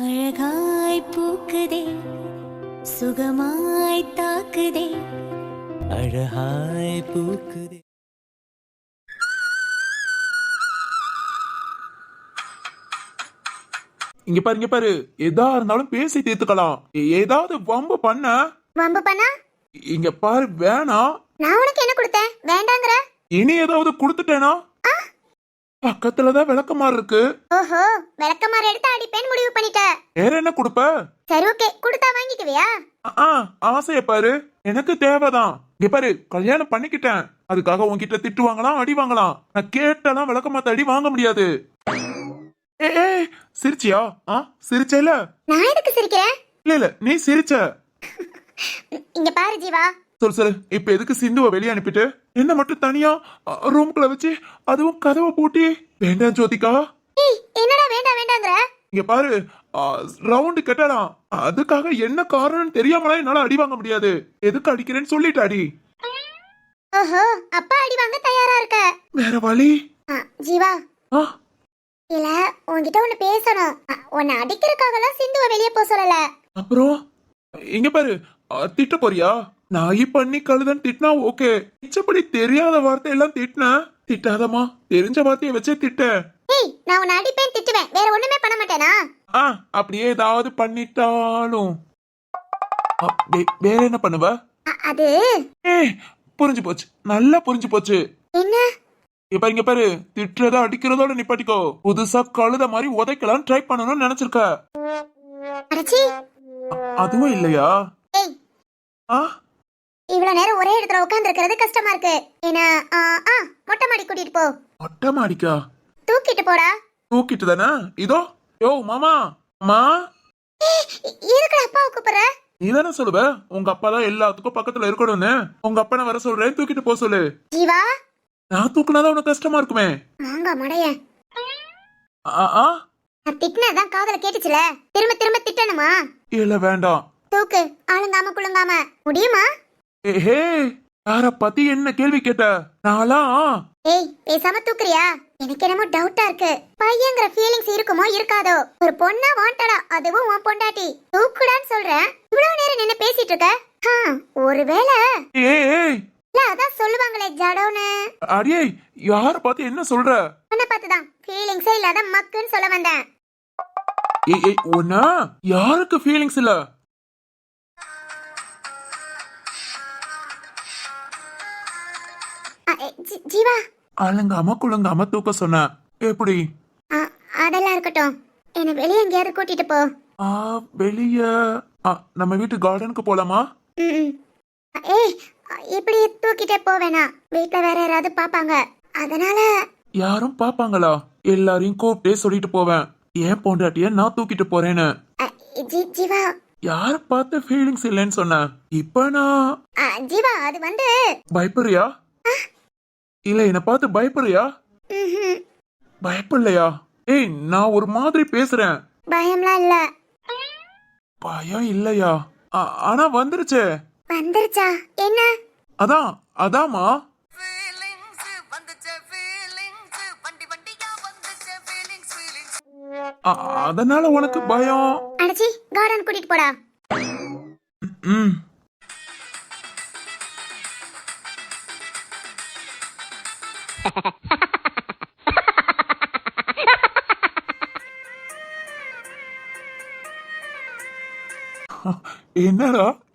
அழகாய் பூக்குதே சுகமாய் தாக்குதே அழகாய் பூக்குதே. இங்க பாரு இங்க பாரு, எதா இருந்தாலும் பேசி தீர்த்துக்கலாம். ஏதாவது வம்பு பண்ண வம்பு பண்ணா இங்க பாரு வேணாம். நான் உனக்கு என்ன கொடுத்தேன் வேண்டாங்கற? இனி ஏதாவது கொடுத்துட்டேனா? பக்கத்துலதான் விளக்கமாறு இருக்கு. ஓஹோ, விளக்கமாறு எடுத்து அடிப்பேன் முடிவு பண்ணிட்ட. வேற என்ன கொடுப்ப? சரி ஓகே, கொடுத்தா வாங்கிக்குவியா? ஆசைய பாரு, எனக்கு தேவைதான். இங்க பாரு, கல்யாணம் பண்ணிக்கிட்டேன், அதுக்காக உன்கிட்ட திட்டு வாங்கலாம் அடி வாங்கலாம். நான் கேட்டெல்லாம் விளக்கமாத்த அடி வாங்க முடியாது. ஏ சிரிச்சியா? சிரிச்சல? நான் எதுக்கு சிரிக்கிறேன்? இல்ல நீ சிரிச்ச. இங்க பாரு ஜீவா, சொல்லு இப்ப எதுக்கு சிந்துவ வெளியே அனுப்பிட்டு என்ன மட்டும் தனியா ரூம்குள்ள வச்சு, அதுவும் கதவை பூட்டி? வேண்டாம் ஜோதிகா. ஏய் என்னடா வேண்டாம் வேண்டாங்கற? இங்க பாரு, ரவுண்டு கட்டலாம், அதுக்காக என்ன காரணம் தெரியாமலாம் என்னால அடி வாங்க முடியாது. எதுக்கு அடிக்கிறேன்னு சொல்லிட்டு அடி. ஓஹோ, அப்பா அடி வாங்க தயாரா இருக்க? வேற வழி? ஜீவா, இல்ல உன்கிட்ட ஒண்ணு பேசணும். உன்னை அடிக்கிறதுக்காகலாம் சிந்துவ வெளியே போக சொல்லல. அப்புறம் இங்க பாரு, திட்ட போறியா? நாயி பண்ணி கழுதன் திட்டினா ஓகே, மிச்சப்படி தெரியாத வார்த்தை எல்லாம் திட்டின திட்டாதமா, தெரிஞ்ச வார்த்தையை வச்சே திட்ட. ஏய், நான் உன்னை அடிப்பேன் திட்டுவேன், வேற ஒண்ணுமே பண்ண மாட்டேனா? அப்படியே ஏதாவது பண்ணிட்டாலும் வேற என்ன பண்ணுவ? அது புரிஞ்சு போச்சு, நல்லா புரிஞ்சு போச்சு. என்ன? இங்க பாரு, திட்டுறதா அடிக்கிறதோட நிப்பாட்டிக்கோ. புதுசா கழுத மாதிரி உதைக்கலாம் ட்ரை பண்ணணும்னு நினைச்சிருக்க. அடச்சி, அதுவும் இல்லையா? ஏய், இவ்வளவு நேரம் ஒரே இடத்துல உட்கார்ந்து இருக்கிறது கஷ்டமா இருக்கு. என்ன மொட்டை மாடி கூட்டிட்டு போ. மொட்டை மாடிக்கா? தூக்கிட்டு போடா. தூக்கிட்டு தானே, இதோ. யோ மாமா, மா எதுக்குடா அப்பாவை கூப்பிடுற? நீ தானே சொல்லுவ உங்க அப்பா தான் எல்லாத்துக்கும் பக்கத்துல இருக்கணும்னு. உங்க அப்பா நான் வர சொல்றேன், தூக்கிட்டு போ சொல்லு. ஜீவா, நான் தூக்குனாதான் உனக்கு கஷ்டமா இருக்குமே. வாங்க மடைய. நான் திட்டினதான் காதல கேட்டுச்சுல, திரும்ப திரும்ப திட்டணுமா? இல்ல வேண்டாம். தூக்கு, ஆளுங்காம குளுங்காம. முடியுமா? ஏஹே, யார பத்தி என்ன கேள்வி கேட்ட? நாளா? ஏய், பேசாம தூக்குறியா? எனக்கு என்னமோ டவுட்டா இருக்கு. பையங்கிற ஃபீலிங்ஸ் இருக்குமோ இருக்காதோ? ஒரு பொண்ணா வாண்டடா, அதுவும் உன் பொண்டாட்டி. தூக்குடான்னு சொல்றேன், இவ்வளவு நேரம் நின்னு பேசிட்டு இருக்க. ஒருவேளை இல்ல, அதான் சொல்லுவாங்களே ஜடோன்னு. அடியே, யார பார்த்து என்ன சொல்ற? உன்னை பார்த்துதான், ஃபீலிங்ஸே இல்லாத மக்குன்னு சொல்ல வந்தேன். ஒன்னா யாருக்கு ஃபீலிங்ஸ் இல்ல? ஜீவா, அலங்காம குழுங்காம தூக்க சொன்ன எப்படி? அதெல்லாம் இருக்கட்டும், என்ன வெளியே எங்கேயாவது கூட்டிட்டு போ. வெளிய நம்ம வீட்டு கார்டனுக்கு போலாமா? ஏய், இப்படி தூக்கிட்டே போவேனா, வீட்டுல வேற யாராவது பாப்பாங்க, அதனால. யாரும் பாப்பாங்களா? எல்லாரையும் கூப்பிட்டே சொல்லிட்டு போவேன், ஏன் பொண்டாட்டிய நான் தூக்கிட்டு போறேன்னு. ஜீவா, யார பார்த்து ஃபீலிங்ஸ் இல்லைன்னு சொன்ன? இப்ப நான் ஜீவா, அது வந்து. பயப்படுறியா? இல்ல என்ன பார்த்து பயப்படுறியா? பயப்படலையா? ஏய், நான் ஒரு மாதிரி பேசுறேன். பயம்லாம் இல்ல. பயம் இல்லையா? ஆனா வந்துருச்சே. வந்துருச்சா? என்ன? அதாமா. அதனால உனக்கு பயம்? அடச்சி, கார்டன் கூட்டிட்டு போடா.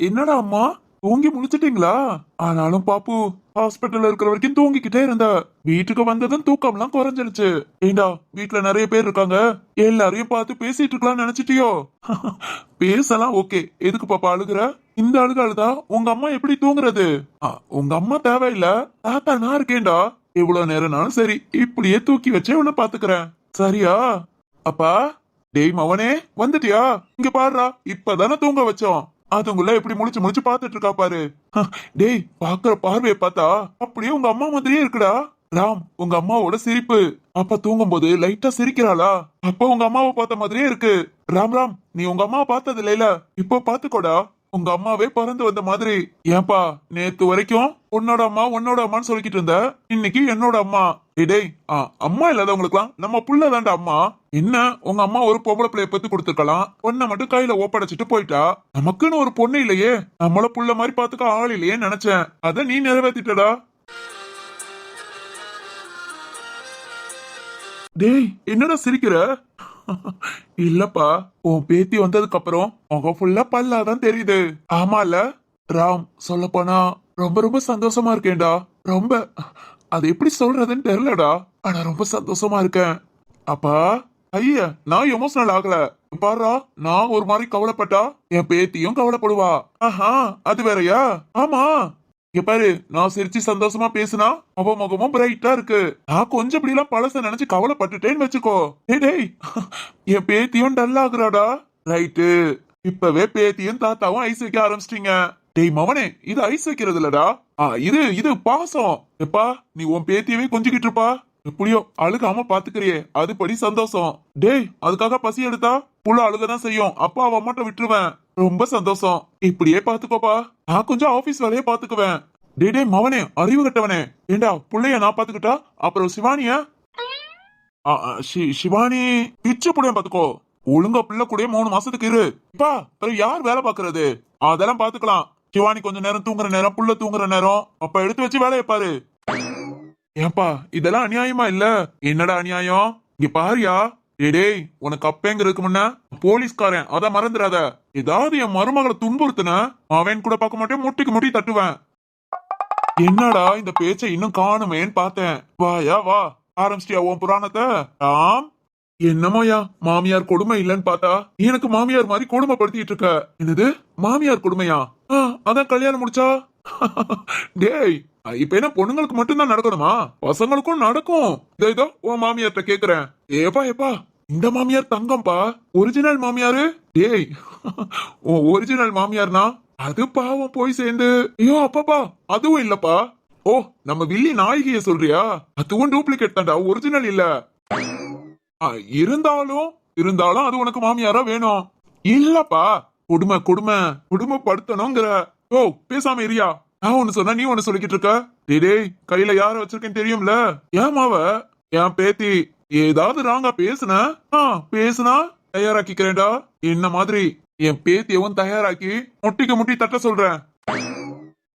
என்னடா அம்மா, தூங்கி முடிச்சிட்டீங்களா? ஆனாலும் பாப்பு ஹாஸ்பிட்டல்ல இருக்கிற வரைக்கும் தூங்கிக்கிட்டே இருந்த, வீட்டுக்கு வந்ததும் தூக்கம்லாம் குறைஞ்சிருச்சு. ஏண்டா, வீட்டுல நிறைய பேர் இருக்காங்க, எல்லாரையும் பார்த்து பேசிட்டு இருக்கலாம் நினைச்சிட்டியோ? பேசலாம் ஓகே, எதுக்கு பாப்பா அழுகுற? இந்த அழுதா உங்க அம்மா எப்படி தூங்குறது? உங்க அம்மா தேவையில்ல, தாத்தா நான் இருக்கேன்டா. எவ்வளவு நேரம்னாலும் சரி, இப்படியே தூக்கி வச்சே உன்ன பாத்துக்கிறேன், சரியா? அப்பா, டேய் மவனே, வந்துட்டியா? இங்க பாருடா, இப்பதானே தூங்க வச்சோம், அதுங்குள்ள எப்படி முழிச்சு முழிச்சு பாத்துட்டு இருக்கா பாரு. டேய், பாக்குற பார்வையை பார்த்தா அப்படியே உங்க அம்மா மாதிரியே இருக்குடா. ராம், உங்க அம்மாவோட சிரிப்பு அப்ப தூங்கும் போது லைட்டா சிரிக்கிறாளா, அப்ப உங்க அம்மாவை பார்த்த மாதிரியே இருக்கு. ராம் ராம், நீ உங்க அம்மாவை பார்த்தது இல்லைல, இப்போ பாத்துக்கோடா, உங்க அம்மாவே பறந்து வந்த மாதிரி. ஏன்பா நேத்து வரைக்கும் உன்னோட அம்மான்னு சொல்லிக்கிட்டு இருந்த, இன்னைக்கு என்னோட அம்மா. டேய் அம்மா இல்லாதவங்களுக்குலாம் நம்ம புள்ளதான்டா அம்மா. என்ன உங்க அம்மா ஒரு பொம்பளை பிள்ளைய பெத்து கொடுத்துருக்கலாம், பொண்ணை மட்டும் கையில ஒப்படைச்சிட்டு போயிட்டா. நமக்குன்னு ஒரு பொண்ணு இல்லையே, நம்மள புள்ள மாதிரி பாத்துக்க ஆள் இல்லையே நினைச்சேன். அத நீ நிறைவேத்திட்டடா. டேய் என்னடா சிரிக்கிற? இல்லப்பா, உன் பேத்தி வந்ததுக்கு அப்புறம் முகம் ஃபுல்லா பல்லாதான் தெரியுது. ஆமால ராம், சொல்ல போனா ரொம்ப ரொம்ப சந்தோஷமா இருக்கேன்டா. ரொம்ப அது எப்படி சொல்றதுன்னு தெரியலடா, ஆனா ரொம்ப சந்தோஷமா இருக்கேன். அப்பா ஐயா, நான் எமோஷனல் ஆகல. பாரா, நான் ஒரு மாதிரி கவலைப்பட்டா என் பேத்தியும் கவலைப்படுவா. ஆஹா, அது வேறயா? ஆமா, இங்க பாரு, நான் சிரிச்சு சந்தோஷமா பேசுனா அவ முகமும் பிரைட்டா இருக்கு. நான் கொஞ்சம் இப்படி எல்லாம் பழச நினைச்சு கவலைப்பட்டுட்டேன்னு வச்சுக்கோ. டேய் என் பேத்தியும் டல் ஆகுறாடா. ரைட்டு, இப்பவே பேத்தியும் தாத்தாவும் ஐஸ் வைக்க ஆரம்பிச்சிட்டீங்க. டேய் மவனே, இது ஐஸ் வைக்கிறது இல்லடா, இது பாசம். எப்பா நீ உன் பேத்தியவே கொஞ்சிக்கிட்டு இருப்பா, எப்படியோ அழுகாம பாத்துக்கிறியே அது படி சந்தோஷம். டேய் அதுக்காக பசி எடுத்தா புள்ள அழுகதான் செய்யும், அப்பா அவ அம்மாட்ட விட்டுருவேன். ரொம்ப சந்தோஷம், இப்படியே பாத்துக்கோப்பா. நான் கொஞ்சம் ஆபீஸ் வேலையே பாத்துக்குவேன். டே மவனே, அறிவு கட்டவனே, ஏண்டா புள்ளைய நான் பாத்துக்கிட்டா அப்புறம் சிவானிய சிவானி பிச்சு புள்ளைய பாத்துக்கோ. ஒழுங்கா பிள்ளை கூட 3 மாசத்துக்கு இரு. இப்பா அப்புறம் யார் வேலை பாக்குறது? அதெல்லாம் பாத்துக்கலாம். சிவானி கொஞ்ச நேரம் தூங்குற நேரம், புள்ள தூங்குற நேரம் அப்ப எடுத்து வச்சு வேலையை பாரு. ஏன்பா இதெல்லாம் அநியாயமா இல்ல? என்னடா அநியாயம்? இங்க பாரியா, டேய் உனக்கு அப்பேங்கிறதுக்கு முன்ன போலீஸ்காரன், அத மறந்துடாத. ஏதாவது என் மருமகளை துன்புறுத்துன அவன் கூட பார்க்க மாட்டேன், முட்டிக்கு முட்டி தட்டுவேன். என்னடா இந்த பேச்சை இன்னும் காணுமேன்னு பார்த்தேன். வாயா வா, ஆரம்பிச்சிட்டியா உன் புராணத்தை? ஆம், என்னமோயா மாமியார் கொடுமை இல்லன்னு பார்த்தா நீ எனக்கு மாமியார் மாதிரி கொடுமைப்படுத்திட்டு இருக்க. என்னது மாமியார் கொடுமையா? அதான் கல்யாணம் முடிச்சா? டேய் இப்ப என்ன பொண்ணுங்களுக்கு மட்டும்தான் நடக்கணுமா? பசங்களுக்கும் நடக்கும். இதோ உன் மாமியார்ட்ட கேக்குறேன். ஏப்பா இந்த மாமியார் தங்கம்பா, ஒரிஜினல் மாமியாரு. டேய் ஒரிஜினல் மாமியார்னா அது பாவம் போய் சேர்ந்து. ஐயோ அப்பப்பா, அதுவும் இல்லப்பா. ஓ, நம்ம வில்லி நாயகிய சொல்றியா? அதுவும் டூப்ளிகேட் தான்டா, ஒரிஜினல் இல்ல. இருந்தாலும் அது உனக்கு மாமியாரா வேணும். இல்லப்பா, குடும்பப்படுத்தணுங்கிற. ஓ பேசாம இருயா, நான் ஒண்ணு சொன்னா நீ ஒண்ணு சொல்லிக்கிட்டு இருக்க. டேய் கையில யார வச்சிருக்கேன்னு தெரியும்ல? ஏமாவ என் பேத்தி ஏதாவது ராங்கா பேசுனா தயாராக்கிக்கிறேன்டா. என்ன மாதிரி என் பேத்தியவும் தயாராக்கி முட்டிக்கு முட்டி தட்ட சொல்றேன்.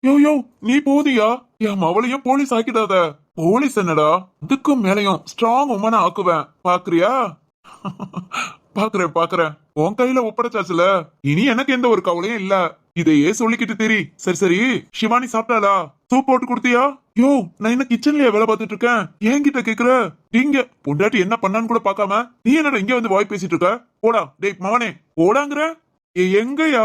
யோ நீ போதியா? என் அவளையும் போலீஸ் ஆக்கிடாத. போலீஸ் என்னடா, அதுக்கும் மேலையும் ஸ்ட்ராங் உமனா ஆக்குவேன். பாக்குறியா? பாக்குறேன். உன் கையில ஒப்படைச்சாச்சுல, இனி எனக்கு எந்த ஒரு கவலையும் இல்ல. இதையே சொல்லிக்கிட்டு தெரி. சரி சிவானி சாப்பிட்டாளா? சூப் போட்டு கொடுத்தியா? யோ நான் என்ன கிச்சன்லயே வேலை பார்த்துட்டு இருக்கேன், என்கிட்ட கேக்குற? நீங்க பொண்டாட்டி என்ன பண்ணான்னு கூட பாக்காம நீ என்னடா இங்க வந்து வாய் பேசிட்டு இருக்க? போடா டேய் மவனே, போடாங்கிற. எங்கயா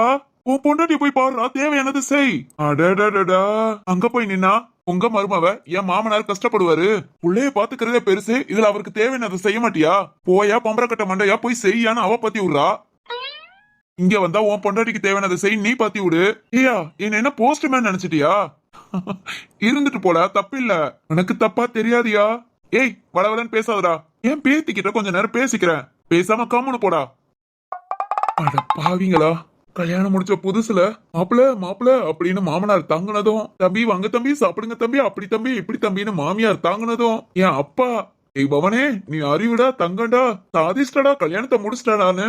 உன் பொண்டாட்டி போய் பாருடா, தேவையானது செய். அடடடா, அங்க போய் நின்னா உங்க மருமவ என் மாமனார் கஷ்டப்படுவாரு, புள்ளைய பாத்துக்கிறதே பெருசு, இதுல அவருக்கு தேவையானதை செய்ய மாட்டியா? போயா பம்பரக்கட்ட மண்டையா போய் செய்யான்னு அவ பத்தி விடுறா. இங்க வந்தா உன் பொண்டாட்டிக்கு தேவையானதை செய், நீ பாத்தி விடு. ஏயா என்ன போஸ்ட்மேன் நினைச்சிட்டியா? இருந்துட்டு போல, தப்பு இல்ல. உனக்கு தப்பா தெரியாதியா? ஏய் வளவலன்னு பேசாதடா, என் பேத்திக்கிட்ட கொஞ்ச நேரம் பேசிக்கிறேன், பேசாம கம்முன்னு போடா. அட பாவிங்களா, கல்யாணம் முடிச்ச புதுசுல மாப்பிள அப்படின்னு மாமனார் தாங்கினதும், தம்பி வாங்க தம்பி சாப்பிடுங்க தம்பி, அப்படி தம்பி இப்படி தம்பின்னு மாமியார் தாங்கினதும், என் அப்பா ஏய் பவனே நீ அறிவுடா தங்கண்டா சாதிஷ்டடா கல்யாணத்தை முடிச்சிட்டாடான்னு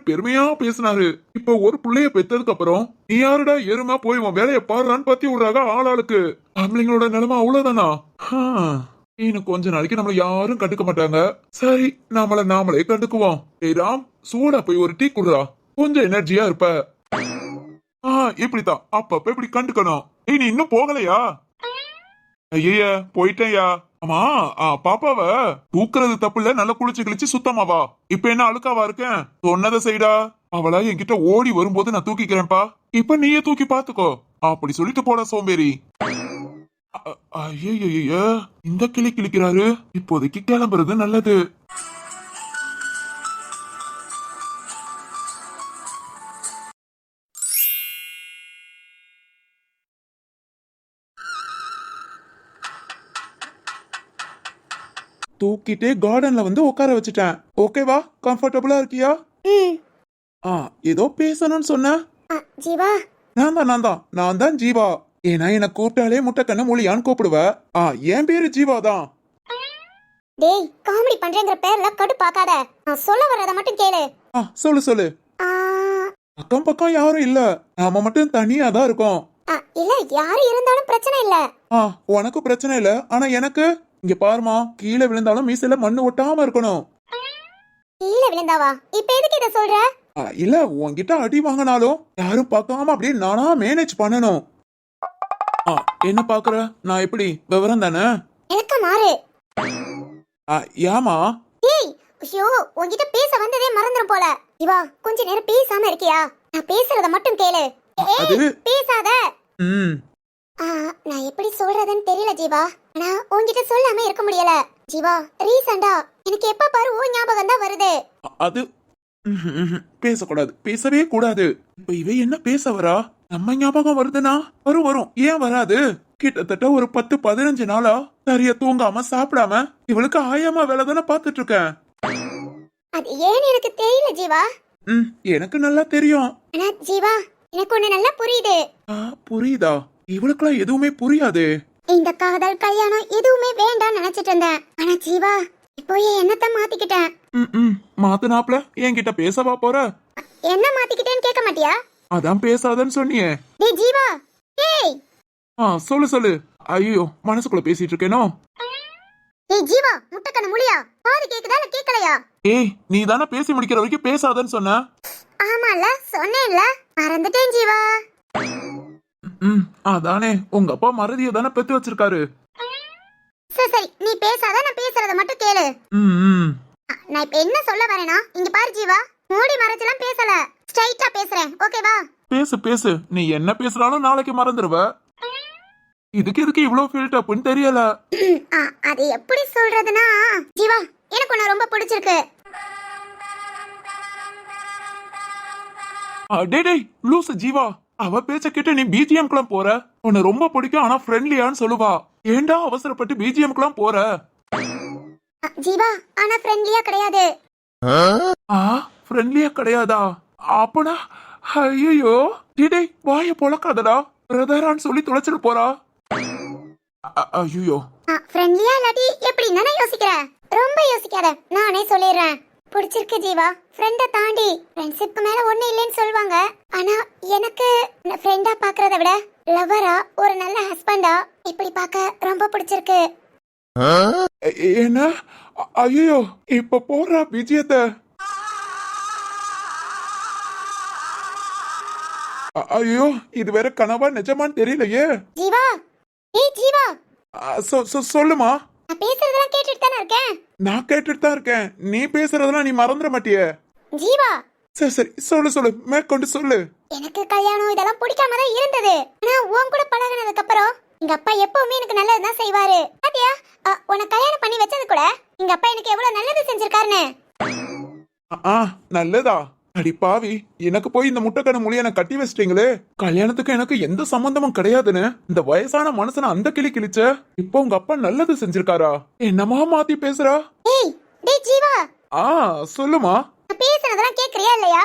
பெருமையா பேசினாரு. இப்ப ஒரு பிள்ளைய பெத்ததுக்கு அப்புறம் நீ யாருடா எருமா போய் உன் வேலைய பாடுறான்னு பத்தி விடுறாங்க ஆளாளுக்கு. ஆம்பளைங்களோட நிலைமை அவ்வளவுதானா? இன்னும் கொஞ்ச நாளைக்கு நம்மள யாரும் கண்டுக்க மாட்டாங்க. சரி நாமளே கண்டுக்குவோம். ஏய் ராம், சூடா போய் ஒரு டீ குடுறா, கொஞ்சம் எனர்ஜியா இருப்ப. இப்படித்தான் அப்பப்ப இப்படி கண்டுக்கணும். நீ இன்னும் போகலையா? ஐய போயிட்டேயா. ஆமா பாப்பாவ தூக்குறது தப்பு இல்ல, நல்லா குளிச்சு கிழிச்சு சுத்தமாவா. இப்ப என்ன அழுக்காவா இருக்கேன்? சொன்னதை செய்டா. அவளா என்கிட்ட ஓடி வரும்போது நான் தூக்கிக்கிறேன்ப்பா, இப்ப நீயே தூக்கி பாத்துக்கோ அப்படி சொல்லிட்டு போட சோம்பேறி. ஐய இந்த கிளி கிளிக்கிறாரு, இப்போதைக்கு கிளம்புறது நல்லது. தூக்கிட்டே கார்டன்ல வந்து உட்கார வச்சுட்டேன். ஓகேவா? கம்ஃபர்டபுளா இருக்கியா? ஏதோ பேசணும்னு சொன்ன, ஜீவா நான் தான் ஜீவா. ஏன்னா என்ன கூப்பிட்டாலே முட்டைக்கண்ணு மொழியான்னு கூப்பிடுவ. என் பேரு ஜீவா தான். டேய் காமெடி பண்றேங்கிற பேர்ல கடுப்பாக்காத. நான் சொல்ல வர்றத மட்டும் கேளு. சொல்லு. ஆ, அக்கம் பக்கம் யாரும் இல்ல, நாம மட்டும் தனியா தான் இருக்கோம். இல்ல யாரு இருந்தாலும் பிரச்சனை இல்ல. உனக்கு பிரச்சனை இல்ல, ஆனா எனக்கு இங்க பாருமா, கீழே விழுந்தாலும் மீசையில மண்ணு ஒட்டாம இருக்கணும். கீழே விழுந்தாவா? இப்ப எதுக்கு இத சொல்ற? இல்ல, உன்கிட்ட அடி வாங்கினாலும் யாரும் பார்க்காம அப்படியே நானா மேனேஜ் பண்ணணும். என்ன பாக்குற, நான் எப்படி விவரம் தானே? எனக்கு மாறு. ஏமா? ஏய் ஐயோ, உன்கிட்ட பேச வந்ததே மறந்துரும் போல. ஜீவா கொஞ்ச நேரம் பேசாம இருக்கியா? நான் பேசுறத மட்டும் கேளு. ஏய் பேசாத. நான் எப்படி சொல்றதுன்னு தெரியல ஜீவா. ஆனா உன்கிட்ட சொல்லாம இருக்க முடியல ஜீவா. ரீசண்டா எனக்கு எப்ப பாரு ஓ ஞாபகம் தான் வருது. அது பேசக்கூடாது, பேசவே கூடாது. இப்ப இவ என்ன பேச வரா? நம்ம ஞாபகம் வருதுன்னா வரும். ஏன் வராது? கிட்டத்தட்ட ஒரு 10-15 நாளா சரியா தூங்காம சாப்பிடாம இவளுக்கு ஆயாமா வேலை தானே பாத்துட்டு இருக்கேன். அது ஏன்னு எனக்கு தெரியல ஜீவா. எனக்கு நல்லா தெரியும். ஆனா ஜீவா எனக்கு ஒண்ணு நல்லா புரியுது. புரியுதா? இவளுக்குலாம் எதுவுமே புரியாது. இந்த காதல் கல்யாணம் எதுவுமே வேண்டாம்னு நினைச்சிட்டு இருந்தேன். ஆனா ஜீவா இப்போ என் எண்ணத்தை மாத்திக்கிட்டேன். மாத்துனாப்ல என்கிட்ட பேசவா போற? என்ன மாத்திக்கிட்டேன்னு கேட்க மாட்டியா? அதான் பேசாதன்னு சொன்னியே. டேய் ஜீவா. ஏய் சொல்லு. ஐயோ, மனசுக்குள்ள பேசிட்டு இருக்கேனோ. ஏய் ஜீவா, முட்டைக்கண்ணு முழியா? பாரு கேக்குதா இல்ல கேக்கலையா? ஏய், நீ தானே பேசி முடிக்கிற வரைக்கும் பேசாதன்னு சொன்ன. ஆமால சொன்னேன்ல, மறந்துட்டேன் ஜீவா. அதானே, உங்க அப்பா மறதியை தானே பெத்து வச்சிருக்காரு. சரி நீ பேசாத, நான் பேசுறத மட்டும் கேளு. நான் இப்ப என்ன சொல்ல வரேனா, இங்க பாரு ஜீவா, மூடி மறைச்சலாம் பேசல, ஸ்ட்ரைட்டா பேசுறேன், ஓகேவா? பேசு. நீ என்ன பேசுறாலும் நாளைக்கு மறந்துடுவ. இதுக்கு இவ்வளவு ஃபீல்ட் அப்னு தெரியல. அது எப்படி சொல்றதுன்னா ஜீவா, எனக்கு உன்னை ரொம்ப பிடிச்சிருக்கு. டேய் லூசு ஜீவா, அவ பேச்ச கேட்டு நீ பிஜிஎம் குலாம் போற. உன்னை ரொம்ப பிடிக்கும் ஆனா ஃப்ரெண்ட்லியான்னு சொல்லுவா. ஏண்டா அவசரப்பட்டு பிஜிஎம் குலாம் போற? ஜீவா ஆனா ஃப்ரெண்ட்லியா கிடையாது. ஃப்ரெண்ட்லியா கிடையாதா? அப்பனா ஐயோ, டேய் வாய பொளக்காதடா, பிரதரான்னு சொல்லி தொலைச்சிட்டு போறா. ஐயோ, ஃப்ரெண்ட்லியா இல்லாட்டி எப்படி நானே யோசிக்கிறேன். ரொம்ப யோசிக்காத, நானே சொல்லிடுறேன். பிடிச்சிருக்கு ஜீவா. ஃப்ரெண்ட தாண்டி ஃப்ரெண்ட்ஷிப்க்கு மேல ஒண்ணு இல்லைன்னு சொல்லுவாங்க. ஆனா எனக்கு ஃப்ரெண்டா பாக்குறத விட லவ்வரா, ஒரு நல்ல ஹஸ்பண்டா இப்படி பார்க்க ரொம்ப பிடிச்சிருக்கு. என்ன? ஐயோ, இப்ப போறா விஜயத்தை. ஐயோ, இது வேற கனவா நிஜமான்னு தெரியலையே. ஜீவா, ஏய் ஜீவா. சொல்லுமா. நான் பேசுறதெல்லாம் கேட்டுட்டு தானே இருக்கேன். நான் கேட்டுட்டு தான் இருக்கேன். நீ பேசுறதெல்லாம் நீ மறந்துட மாட்டியே. ஜீவா சரி சொல்லு, மேற்கொண்டு சொல்லு. எனக்கு கல்யாணம் இதெல்லாம் பிடிக்காம தான் இருந்தது. ஆனா உன் கூட பழகினதுக்கு அப்புறம் எங்க அப்பா எப்பவுமே எனக்கு நல்லதுதான் செய்வாரு. பாத்தியா, உன்னை கல்யாணம் பண்ணி வச்சது கூட எங்க அப்பா எனக்கு எவ்வளவு நல்லது செஞ்சிருக்காருன்னு. நல்லதா? அடி பாவி, எனக்கு போய் இந்த முட்டைக்கண்ணு மொழி எனக்கு கட்டி வச்சிட்டீங்களே. கல்யாணத்துக்கு எனக்கு எந்த சம்பந்தமும் கிடையாதுன்னு இந்த வயசான மனுஷனை அந்த கிளி கிழிச்ச. இப்போ உங்க அப்பா நல்லது செஞ்சிருக்காரா? என்னமா மாத்தி பேசுறா? ஏய் டேய் ஜீவா. சொல்லுமா. நான் பேசுனதெல்லாம் கேக்குறியா இல்லையா?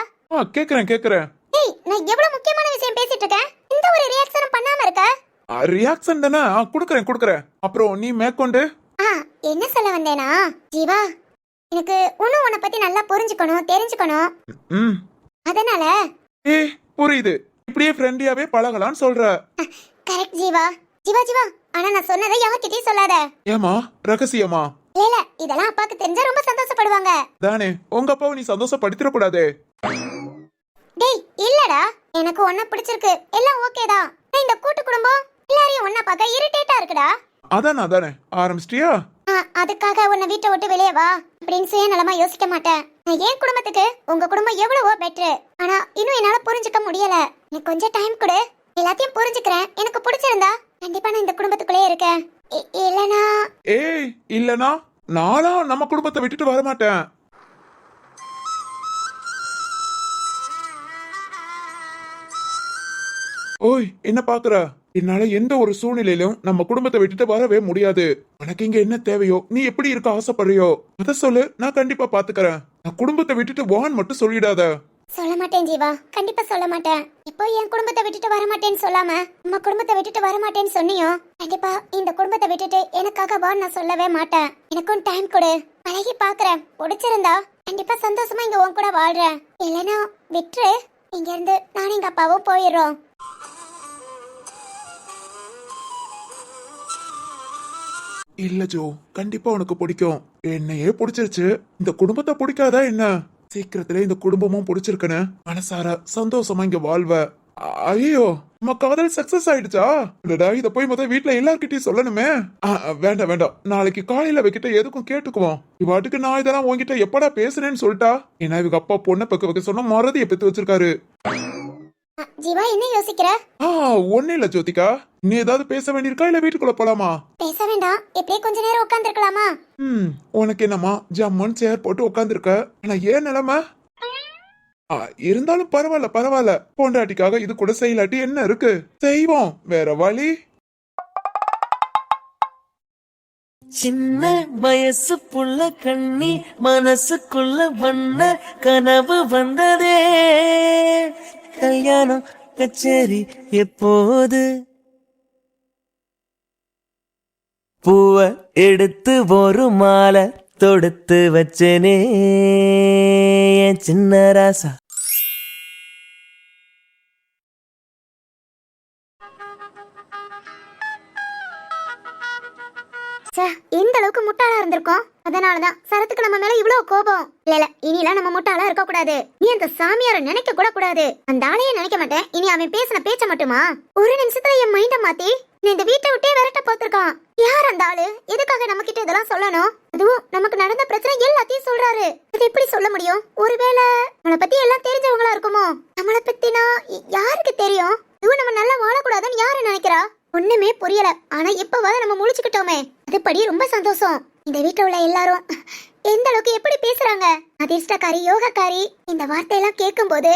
கேக்குறேன். ஏய், நான் எவ்வளவு முக்கியமான விஷயம் பேசிட்டு இருக்கேன், இந்த ஒரு ரியாக்ஷன் பண்ணாம இருக்க. ரியாக்ஷன் தானே? குடுக்கறேன். அப்புறம் நீ மேற்கொண்டு. என்ன சொல்ல வந்தேனா ஜீவா, எனக்கு இன்னும் உன்னை பத்தி நல்லா புரிஞ்சுக்கணும், தெரிஞ்சுக்கணும். அதனால புரியுது, இப்படியே ஃப்ரெண்ட்லியாவே பழகலாம்னு சொல்ற. கரெக்ட் ஜீவா. ஜீவா ஆனா நான் சொன்னதை யார்கிட்டயும் சொல்லாத. ஏமா? ரகசியமா? இல்ல, இதெல்லாம் அப்பாக்கு தெரிஞ்சா ரொம்ப சந்தோஷப்படுவாங்க தானே. உங்க அப்பாவை நீ சந்தோஷப்படுத்திட கூடாது. டேய் இல்லடா, எனக்கு ஒன்ன பிடிச்சிருக்கு, எல்லாம் ஓகே தான். இந்த கூட்டு குடும்பம் எல்லாரையும் ஒண்ணா பார்க்க இரிட்டேட்டா இருக்குடா. அதானே ஆரம்பிச்சிட்டியா? அதுக்காக உன்னை வீட்டை விட்டு வெளியே வா அப்படின்னு சுயநலமா யோசிக்க மாட்டேன். என் குடும்பத்துக்கு உங்க குடும்பம் எவ்வளவோ பெட்டர். ஆனா இன்னும் என்னால புரிஞ்சுக்க முடியல. எனக்கு கொஞ்சம் டைம் கொடு, எல்லாத்தையும் புரிஞ்சுக்கிறேன். எனக்கு பிடிச்சிருந்தா கண்டிப்பா நான் இந்த குடும்பத்துக்குள்ளே இருக்கேன். இல்லனா நானா நம்ம குடும்பத்தை விட்டுட்டு வர மாட்டேன். ஓய், என்ன பாக்குற? என்னால எந்த ஒரு சூழ்நிலையிலும் நம்ம குடும்பத்தை விட்டுட்டு வரவே முடியாது. உனக்கு இங்க என்ன தேவையோ, நீ எப்படி இருக்க ஆசைப்படுறியோ அத சொல்லு, நான் கண்டிப்பா பாத்துக்கறேன். நான் குடும்பத்தை விட்டுட்டு வான்னு மட்டும் சொல்லிடாத. சொல்ல மாட்டேன் ஜீவா, கண்டிப்பா சொல்ல மாட்டேன். எப்போ என் குடும்பத்தை விட்டுட்டு வர மாட்டேன்னு சொல்லாம நம்ம குடும்பத்தை விட்டுட்டு வர மாட்டேன்னு சொன்னியோ கண்டிப்பா இந்த குடும்பத்தை விட்டுட்டு எனக்காக வா நான் சொல்லவே மாட்டேன். எனக்கும் டைம் கொடு, பழகி பாக்குறேன். பிடிச்சிருந்தா கண்டிப்பா சந்தோஷமா இங்க உன் கூட வாழ்றேன். இல்லைன்னா விட்டுரு. இங்க இருந்து நானும் எங்க அப்பாவும் போயிடுறோம். இல்ல ஜோ, கண்டிப்பா உனக்கு பிடிக்கும். என்னையே பிடிச்சிருச்சு, இந்த குடும்பத்தை பிடிக்காதா என்ன? சீக்கிரத்திலே இந்த குடும்பமும் பிடிச்சிருக்குன்னு மனசார சந்தோஷமா இங்க வாழ்வ. ஐயோ, நம்ம காதல் சக்சஸ் ஆயிடுச்சா? அடடா, இத போய் முதல்ல வீட்ல எல்லார்கிட்டயும் சொல்லணுமே. வேண்டாம் வேண்டாம், நாளைக்கு காலையில வைக்கிட்ட எதுக்கும் கேட்டுக்குவோம். இவாட்டுக்கு நான் இதெல்லாம் உன்கிட்ட எப்படா பேசுனேன்னு சொல்லிட்டா. ஏன்னா இவங்க அப்பா பொண்ணை பக்க வைக்க சொன்னா மறதியை பெத்து வச்சிருக்காரு. ஜீவா என்ன யோசிக்கிற? ஒண்ணு இல்ல ஜோதிகா, நீ ஏதாவது பேச வேண்டியிருக்கா இல்ல வீட்டுக்குள்ள போலாமா? பேச வேண்டாம், இப்படியே கொஞ்ச நேரம் உட்கார்ந்திருக்கலாமா? உனக்கு என்னமா ஜம்முன்னு சேர் போட்டு உட்காந்துருக்க. ஆனா ஏன் நிலைமை? இருந்தாலும் பரவாயில்ல பரவாயில்ல, பொண்டாட்டிக்காக இது கூட செய்யலாட்டி என்ன இருக்கு, செய்வோம். வேற வழி. சின்ன வயசு புள்ள கண்ணி மனசுக்குள்ள வண்ண கனவு வந்ததே. கல்யாணம் கச்சேரி எப்போது? பூவ எடுத்து ஒரு மாலை தொடுத்து வச்சனே என் சின்ன ராசா. எந்த அளவுக்கு முட்டாளா இருந்திருக்கோம். அதனாலதான் சரத்துக்கு நம்ம மேல இவ்வளவு கோபம். இல்ல இனிலாம் நம்ம முட்டாளா இருக்க கூடாது. நீ அந்த சாமியார நினைக்க கூட கூடாது. அந்த ஆளையே நினைக்க மாட்டேன். இனி அவன் பேசின பேச்ச மட்டுமா ஒரு நிமிஷத்துல என் மைண்ட மாத்தி நீ இந்த வீட்டை விட்டே விரட்ட போத்திருக்கான். யார் அந்த ஆளு? எதுக்காக நம்ம கிட்ட இதெல்லாம் சொல்லணும்? அதுவும் நமக்கு நடந்த பிரச்சனை எல்லாத்தையும் சொல்றாரு. அது எப்படி சொல்ல முடியும்? ஒருவேளை நம்மளை பத்தி எல்லாம் தெரிஞ்சவங்களா இருக்குமோ? நம்மளை பத்தினா யாருக்கு தெரியும்? இதுவும் நம்ம நல்லா வாழக்கூடாதுன்னு யாரு நினைக்கிறா? ஒண்ணுமே புரியல. ஆனா இப்பவாது நம்ம முழிச்சுக்கிட்டோமே, அதுபடி ரொம்ப சந்தோஷம். இந்த வீட்டுல உள்ள எல்லாரும் எந்த அளவுக்கு எப்படி பேசுறாங்க. அதிர்ஷ்டக்காரி, யோகக்காரி, இந்த வார்த்தையெல்லாம் கேட்கும் போது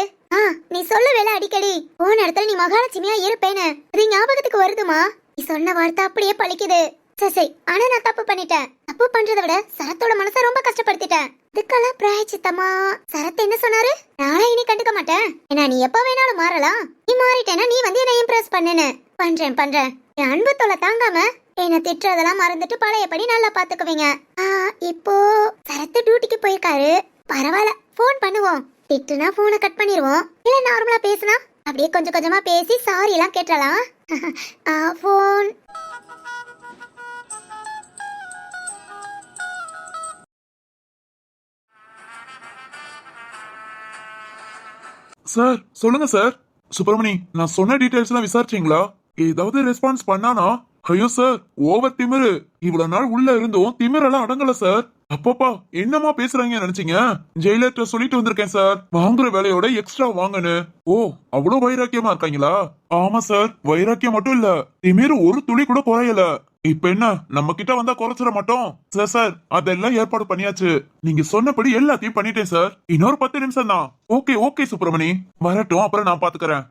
நீ சொல்ல வேலை அடிக்கடி போன இடத்துல நீ மகாலட்சுமியா இருப்பேன்னு அது ஞாபகத்துக்கு வருதுமா? நீ சொன்ன வார்த்தை அப்படியே பழிக்குது. சரி, ஆனா நான் தப்பு பண்ணிட்டேன். தப்பு பண்றதை விட சரத்தோட மனசை ரொம்ப கஷ்டப்படுத்திட்டேன். இதுக்கெல்லாம் பிராயச்சித்தமா சரத் என்ன சொன்னாரு? நாளை இனி கண்டுக்க மாட்டேன். ஏன்னா நீ எப்ப வேணாலும் மாறலாம். நீ மாறிட்டேன்னா நீ வந்து என்ன இம்ப்ரெஸ் பண்ணுன்னு பண்றேன். என் அன்பு தொலை தாங்காம என்ன திட்டுறதெல்லாம் மறந்துட்டு பழையபடி நல்லா பாத்துக்குவீங்க. இப்போ சரத்து டியூட்டிக்கு போயிருக்காரு. பரவாயில்ல, போன் பண்ணுவோம். திட்டுனா போனை கட் பண்ணிடுவோம். இல்ல நார்மலா பேசுனா அப்படியே கொஞ்சம் கொஞ்சமா பேசி சாரி எல்லாம் கேட்டலாம். போன் சார் சொல்லுங்க சார். சுப்பிரமணி, நான் சொன்ன டீடைல்ஸ் எல்லாம் விசாரிச்சீங்களா? ஏதாவது ரெஸ்பான்ஸ் பண்ணானா? ஐயோ சார், ஓவர் திமிரு. இவ்வளவு நாள் உள்ள இருந்தும் திமிரெல்லாம் அடங்கல சார். அப்பப்பா, என்னமா பேசுறாங்க நினைச்சீங்க? ஜெயிலர்ட்ட சொல்லிட்டு வந்திருக்கேன் சார், வாங்குற வேலையோட எக்ஸ்ட்ரா வாங்கன்னு. ஓ, அவ்வளவு வைராக்கியமா இருக்காங்களா? ஆமா சார், வைராக்கியம் மட்டும் இல்ல, திமிரு ஒரு துளி கூட குறையல. இப்ப என்ன, நம்ம கிட்ட வந்தா குறைச்சிட மாட்டோம் சார். சார், அதெல்லாம் ஏற்பாடு பண்ணியாச்சு. நீங்க சொன்னபடி எல்லாத்தையும் பண்ணிட்டேன் சார். இன்னொரு 10 நிமிஷம் தான். ஓகே ஓகே சுப்பிரமணி, வரட்டும், அப்புறம் நான் பாத்துக்கிறேன்.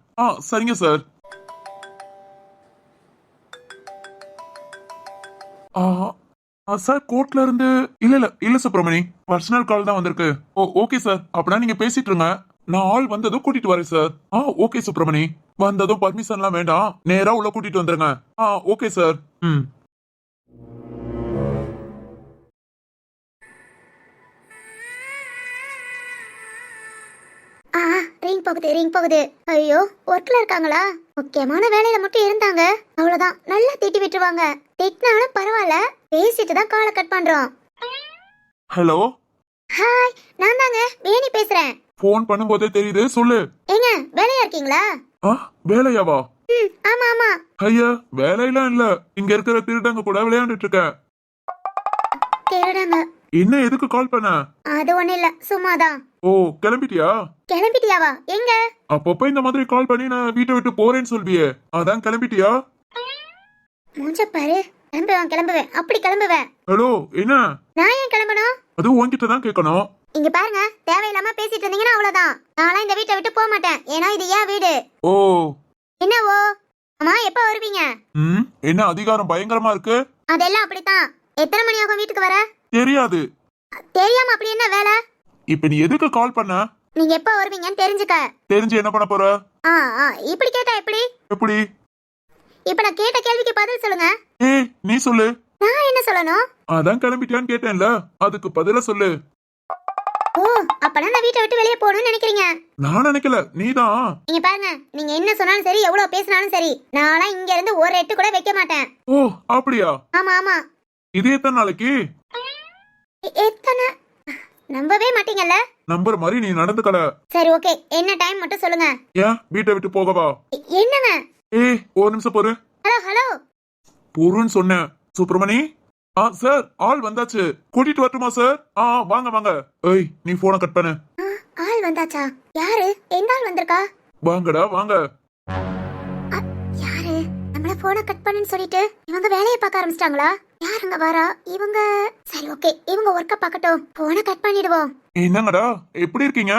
சரிங்க சார். சார், கோர்ட்ல இருந்து இல்ல சுப்பிரமணி, பர்சனல் கால் தான் வந்திருக்கு. ஓகே சார், அப்படின்னா நீங்க பேசிட்டு இருங்க, நான் ஆள் வந்ததும் கூட்டிட்டு வரேன் சார். ஓகே சுப்பிரமணி, வந்ததும் பர்மிஷன்லாம் வேண்டாம், நேரா உள்ள கூட்டிட்டு வந்துருங்க. Okay sir. ரிங் போகுது. ஐயோ, ஒர்க்ல இருக்காங்களா? முக்கியமான வேலையில மட்டும் இருந்தாங்க, அவ்வளவுதான், நல்லா திட்டி விட்டுருவாங்க. திட்டினாலும் பரவாயில்ல, பேசிட்டு தான் காலை கட் பண்றோம். ஹலோ, ஹாய், நான் தாங்க வேணி பேசுறேன். போன் பண்ணும்போதே தெரியுது, சொல்லு. ஏங்க, வேலையா இருக்கீங்களா? வேலையாவா? ஆமா ஆமா. ஐயா, வேலையெல்லாம் இல்ல, இங்க இருக்கிற திருடங்க கூட விளையாண்டுட்டு இருக்க. திருடங்க? என்ன, எதுக்கு கால் பண்ண? அது ஒண்ணு இல்ல, சும்மாதான். ஓ, கிளம்பிட்டியா? கிளம்பிட்டியாவா? எங்க? அப்பப்ப இந்த மாதிரி கால் பண்ணி நான் வீட்டை விட்டு போறேன்னு சொல்வியே, அதான் கிளம்பிட்டியா? மூஞ்ச பாரு. கிளம்புவேன், அப்படி கிளம்புவேன். ஹலோ, என்ன? நான் ஏன் கிளம்பணும்? அது உன்கிட்ட தான் கேட்கணும். இங்க பாருங்க, தேவையில்லாம பேசிட்டு இருந்தீங்கன்னா அவ்வளவுதான். நான்லாம் இந்த வீட்டை விட்டு போக மாட்டேன், ஏன்னா இது ஏன் வீடு. ஓ, என்னவோ? அம்மா, எப்ப வருவீங்க? என்ன அதிகாரம் பயங்கரமா இருக்கு? அதெல்லாம் அப்படித்தான். எத்தனை மணி ஆகும் வீட்டுக்கு வர? தெரியாது. தெரியாம அப்படி என்ன வேலை? இப்ப நீ எதுக்கு கால் பண்ண? நீங்க எப்ப வருவீங்கன்னு தெரிஞ்சுக்க. தெரிஞ்சு என்ன பண்ண போற? ஆ ஆ இப்படி கேட்டா எப்படி? எப்படி? இப்ப நான் கேட்ட கேள்விக்கு பதில் சொல்லுங்க. ஏய் நீ சொல்லு. நான் என்ன சொல்லணும்? அதான் கிளம்பிட்டியான்னு கேட்டேன்ல, அதுக்கு பதிலா சொல்லு. ஓ அப்பனா நான் வீட்டை விட்டு வெளியே போகணும்னு நினைக்கிறீங்க? நான் நினைக்கல, நீதான். நீங்க பாருங்க, நீங்க என்ன சொன்னாலும் சரி, எவ்வளவு பேசினாலும் சரி, நான்லாம் இங்க இருந்து ஒரு எட்டு கூட வைக்க மாட்டேன். ஓ அப்படியா? ஆமா ஆமா. இது எத்தனை நாளைக்கு? எத்தனை? நம்பவே மாட்டீங்கல்ல? நம்புற மாதிரி நீ நடந்துக்கல. சரி ஓகே, என்ன டைம் மட்டும் சொல்லுங்க. ஏன் வீட்டை விட்டு போகவா? என்னங்க? ஏய் ஒரு நிமிஷம் பொறு. Hello hello. பொறுன்னு சொன்னேன். சுப்பிரமணி. சார் ஆள் வந்தாச்சு, கூட்டிட்டு வரட்டுமா சார்? வாங்க வாங்க. ஏய் நீ போனை கட் பண்ணு. ஆள் வந்தாச்சா? யாரு? எந்த ஆள் வந்திருக்கா? வாங்கடா வாங்க. யாரு? நம்மள போனை கட் பண்ணுன்னு சொல்லிட்டு இவங்க வேலையை பார்க்க ஆரம்பிச்சிட்டாங்களா? யாருங்க வரா இவங்க? சரி ஓகே, இவங்க ஒர்க்க பார்க்கட்டும், போனை கட் பண்ணிடுவோம். என்னங்கடா எப்படி இருக்கீங்க?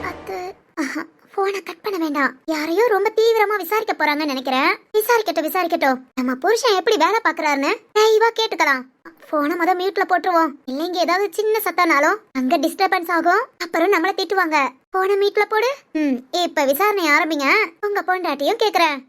அது போனை கட் பண்ண வேண்டாம், யாரையோ ரொம்ப தீவிரமா விசாரிக்க போறாங்கன்னு நினைக்கிறேன். விசாரிக்கட்டும். நம்ம புருஷன் எப்படி வேலை பாக்குறாருன்னு இவா கேட்டுக்கலாம். போனை முத மியூட்ல போட்டுருவோம், இல்லைங்க ஏதாவது சின்ன சத்தனாலும் அங்க டிஸ்டர்பன்ஸ் ஆகும், அப்புறம் நம்மள திட்டுவாங்க. போனை மியூட்ல போடு. இப்ப விசாரணை ஆரம்பிங்க. உங்க பொண்டாட்டியும் கேக்குறேன்.